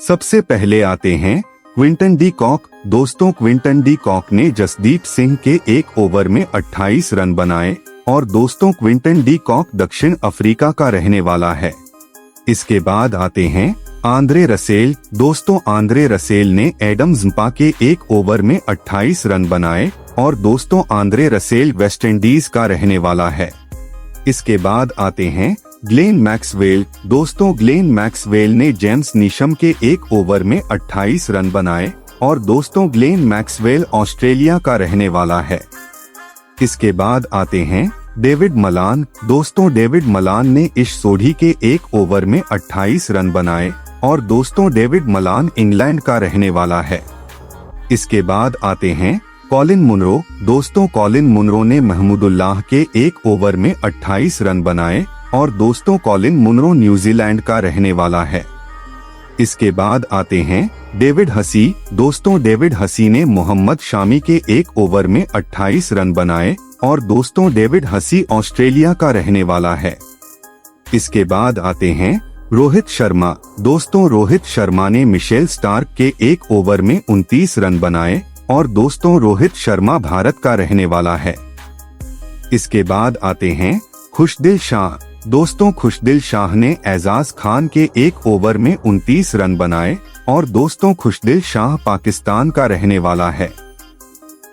सबसे पहले आते हैं क्विंटन डी कॉक। दोस्तों, क्विंटन डी कॉक ने जसदीप सिंह के एक ओवर में 28 रन बनाए और दोस्तों क्विंटन डी कॉक दक्षिण अफ्रीका का रहने वाला है। इसके बाद आते हैं आंद्रे रसेल। दोस्तों, आंद्रे रसेल ने एडम ज़म्पा के एक ओवर में 28 रन बनाए और दोस्तों आंद्रे रसेल वेस्टइंडीज का रहने वाला है। इसके बाद आते हैं ग्लेन मैक्सवेल। दोस्तों, ग्लेन मैक्सवेल ने जेम्स नीशम के एक ओवर में 28 रन बनाए और दोस्तों ग्लेन मैक्सवेल ऑस्ट्रेलिया का रहने वाला है। इसके बाद आते हैं डेविड मलान। दोस्तों, डेविड मलान ने इश सोढ़ी के एक ओवर में 28 रन बनाए और दोस्तों डेविड मलान इंग्लैंड का रहने वाला है। इसके बाद आते हैं कॉलिन मुनरो। दोस्तों, कॉलिन मुनरो ने महमूदुल्लाह के एक ओवर में 28 रन बनाए और दोस्तों कॉलिन मुनरो न्यूजीलैंड का रहने वाला है। इसके बाद आते हैं डेविड हसी। दोस्तों, डेविड हसी ने मोहम्मद शामी के एक ओवर में 28 रन बनाए और दोस्तों डेविड हसी ऑस्ट्रेलिया का रहने वाला है। इसके बाद आते हैं रोहित शर्मा। दोस्तों, रोहित शर्मा ने मिशेल स्टार्क के एक ओवर में 29 रन बनाए और दोस्तों रोहित शर्मा भारत का रहने वाला है। इसके बाद आते हैं खुशदिल शाह। दोस्तों, खुशदिल शाह ने एजाज खान के एक ओवर में 29 रन बनाए और दोस्तों खुशदिल शाह पाकिस्तान का रहने वाला है।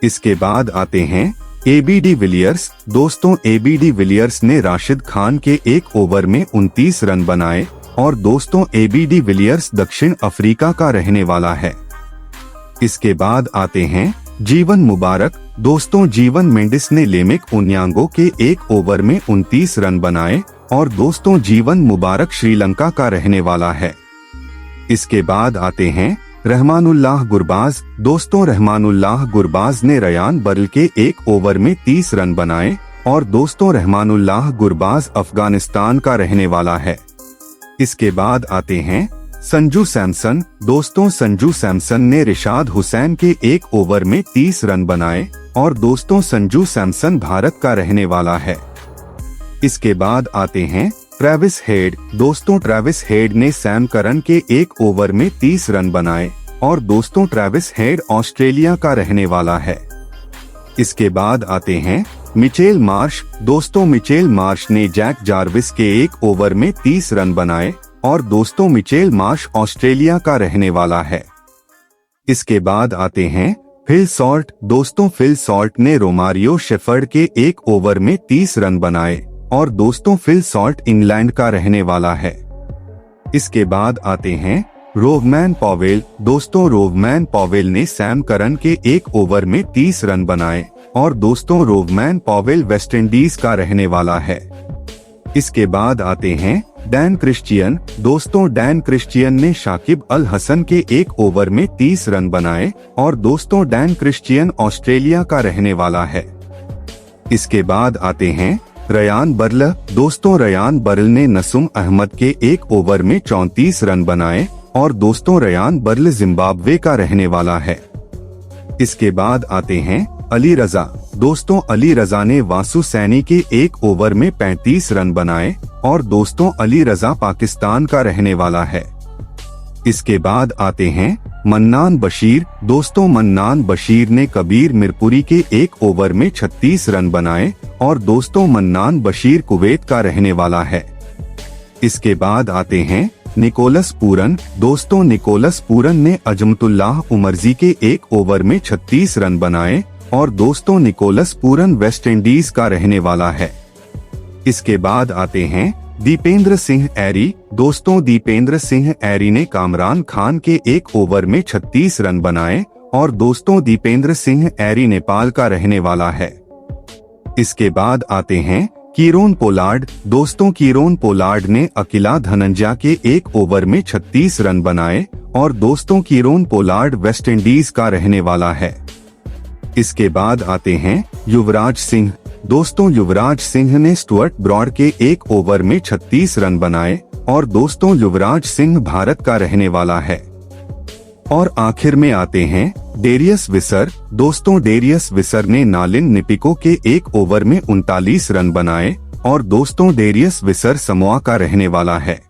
इसके बाद आते हैं एबीडी विलियर्स। दोस्तों, एबीडी विलियर्स ने राशिद खान के एक ओवर में 29 रन बनाए और दोस्तों एबीडी विलियर्स दक्षिण अफ्रीका का रहने वाला है। इसके बाद आते हैं जीवन मुबारक। दोस्तों, जीवन मेंडिस ने लेमिक उन्यांगो के एक ओवर में 29 रन बनाए और दोस्तों जीवन मुबारक श्रीलंका का रहने वाला है। इसके बाद आते हैं रहमानुल्लाह गुरबाज। दोस्तों, रहमानुल्लाह गुरबाज ने रयान बर्ल के एक ओवर में 30 रन बनाए और दोस्तों रहमानुल्लाह गुरबाज अफगानिस्तान का रहने वाला है। इसके बाद आते हैं संजू सैमसन। दोस्तों, संजू सैमसन ने रिशाद हुसैन के एक ओवर में 30 रन बनाए और दोस्तों संजू सैमसन भारत का रहने वाला है। इसके बाद आते हैं ट्रेविस हेड। दोस्तों, ट्रेविस हेड ने सैम करन के एक ओवर में 30 रन बनाए और दोस्तों ट्रेविस हेड ऑस्ट्रेलिया का रहने वाला है। इसके बाद आते हैं मिचेल मार्श। दोस्तों, मिचेल मार्श ने जैक जार्विस के एक ओवर में 30 रन बनाए और दोस्तों मिचेल मार्श ऑस्ट्रेलिया का रहने वाला है। इसके बाद आते हैं फिल सॉल्ट। दोस्तों, फिल सॉल्ट ने रोमारियो शेफर्ड के एक ओवर में 30 रन बनाए और दोस्तों फिल सॉल्ट इंग्लैंड का रहने वाला है। इसके बाद आते हैं रोवमैन पॉवेल। दोस्तों, रोवमैन पॉवेल ने सैम करन के एक ओवर में 30 रन बनाए और दोस्तों रोवमैन पॉवेल वेस्टइंडीज का रहने वाला है। इसके बाद आते हैं डैन क्रिश्चियन। दोस्तों, डैन क्रिश्चियन ने शाकिब अल हसन के एक ओवर में 30 रन बनाए और दोस्तों डैन क्रिश्चियन ऑस्ट्रेलिया का रहने वाला है। इसके बाद आते हैं रयान बर्ल। दोस्तों, रयान बर्ल ने नसुम अहमद के एक ओवर में 34 रन बनाए और दोस्तों रयान बर्ल जिम्बाब्वे का रहने वाला है। इसके बाद आते हैं अली रजा। दोस्तों, अली रजा ने वासु सैनी के एक ओवर में 35 रन बनाए और दोस्तों अली रजा पाकिस्तान का रहने वाला है। इसके बाद आते हैं मन्नान बशीर। दोस्तों, मन्नान बशीर ने कबीर मिरपुरी के एक ओवर में 36 रन बनाए और दोस्तों मन्नान बशीर कुवैत का रहने वाला है। इसके बाद आते हैं निकोलस पूरन। दोस्तों, निकोलस पूरन ने अजमतुल्लाह उमरजी के एक ओवर में 36 रन बनाए और दोस्तों निकोलस पूरन वेस्टइंडीज का रहने वाला है। इसके बाद आते हैं दीपेंद्र सिंह ऐरी। दोस्तों, दीपेंद्र सिंह ऐरी ने कामरान खान के एक ओवर में 36 रन बनाए और दोस्तों दीपेंद्र सिंह ऐरी नेपाल का रहने वाला है। इसके बाद आते हैं कीरोन पोलार्ड। दोस्तों, कीरोन पोलार्ड ने अकिला धनंजया के एक ओवर में 36 रन बनाए और दोस्तों कीरोन पोलार्ड वेस्टइंडीज का रहने वाला है। इसके बाद आते हैं युवराज सिंह। दोस्तों, युवराज सिंह ने स्टुअर्ट ब्रॉड के एक ओवर में 36 रन बनाए और दोस्तों युवराज सिंह भारत का रहने वाला है। और आखिर में आते हैं डेरियस विसर। दोस्तों, डेरियस विसर ने नालिन निपिको के एक ओवर में 39 रन बनाए और दोस्तों डेरियस विसर समोआ का रहने वाला है।